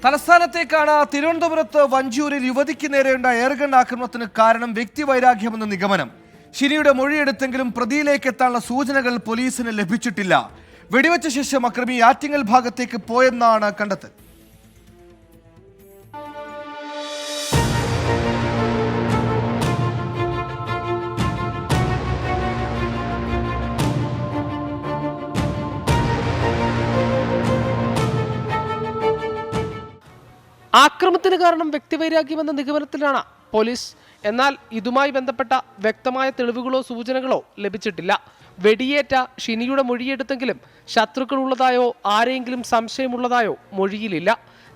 തലസ്ഥാനത്തേക്കാണ് തിരുവനന്തപുരത്ത് വഞ്ചിയൂരിൽ യുവതിക്ക് നേരെയുണ്ടായ എയർഗൺ ആക്രമണത്തിന് കാരണം വ്യക്തിവൈരാഗ്യമെന്ന നിഗമനം. ഷിനിയുടെ മൊഴിയെടുത്തെങ്കിലും പ്രതിയിലേക്ക് എത്താനുള്ള സൂചനകൾ പോലീസിന് ലഭിച്ചിട്ടില്ല. വെടിവെച്ച ശേഷം അക്രമി ആറ്റിങ്ങൽ ഭാഗത്തേക്ക് പോയെന്നാണ് കണ്ടെത്തൽ. ആക്രമണത്തിന് കാരണം വ്യക്തിവൈരാഗ്യമെന്ന നിഗമനത്തിലാണ് പോലീസ്. എന്നാൽ ഇതുമായി ബന്ധപ്പെട്ട വ്യക്തമായ തെളിവുകളോ സൂചനകളോ ലഭിച്ചിട്ടില്ല. വെടിയേറ്റ ഷിനിയുടെ മൊഴിയെടുത്തെങ്കിലും ശത്രുക്കൾ ഉള്ളതായോ ആരെങ്കിലും സംശയമുള്ളതായോ മൊഴിയിലില്ല.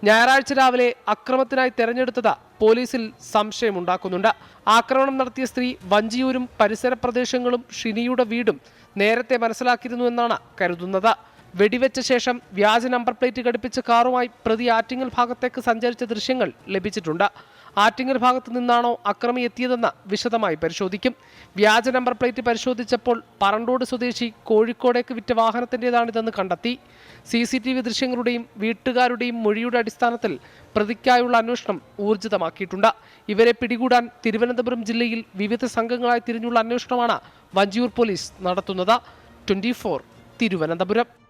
ഞായറാഴ്ച രാവിലെ അക്രമത്തിനായി തെരഞ്ഞെടുത്തത് പോലീസിൽ സംശയമുണ്ടാക്കുന്നുണ്ട്. ആക്രമണം നടത്തിയ സ്ത്രീ വഞ്ചിയൂരും പരിസര പ്രദേശങ്ങളും ഷിനിയുടെ വീടും നേരത്തെ മനസ്സിലാക്കിയിരുന്നു എന്നാണ് കരുതുന്നത്. വെടിവെച്ച ശേഷം വ്യാജ നമ്പർ പ്ലേറ്റ് ഘടിപ്പിച്ച കാറുമായി പ്രതി ആറ്റിങ്ങൽ ഭാഗത്തേക്ക് സഞ്ചരിച്ച ദൃശ്യങ്ങൾ ലഭിച്ചിട്ടുണ്ട്. ആറ്റിങ്ങൽ ഭാഗത്തു നിന്നാണോ അക്രമി എത്തിയതെന്ന് വിശദമായി പരിശോധിക്കും. വ്യാജ നമ്പർ പ്ലേറ്റ് പരിശോധിച്ചപ്പോൾ പറണ്ടോട് സ്വദേശി കോഴിക്കോടേക്ക് വിറ്റ വാഹനത്തിൻ്റെതാണിതെന്ന് കണ്ടെത്തി. CCTV ദൃശ്യങ്ങളുടെയും വീട്ടുകാരുടെയും മൊഴിയുടെ അടിസ്ഥാനത്തിൽ പ്രതിക്കായുള്ള അന്വേഷണം ഊർജിതമാക്കിയിട്ടുണ്ട്. ഇവരെ പിടികൂടാൻ തിരുവനന്തപുരം ജില്ലയിൽ വിവിധ സംഘങ്ങളായി തിരിഞ്ഞുള്ള അന്വേഷണമാണ് വഞ്ചിയൂർ പോലീസ് നടത്തുന്നത്. 24 തിരുവനന്തപുരം.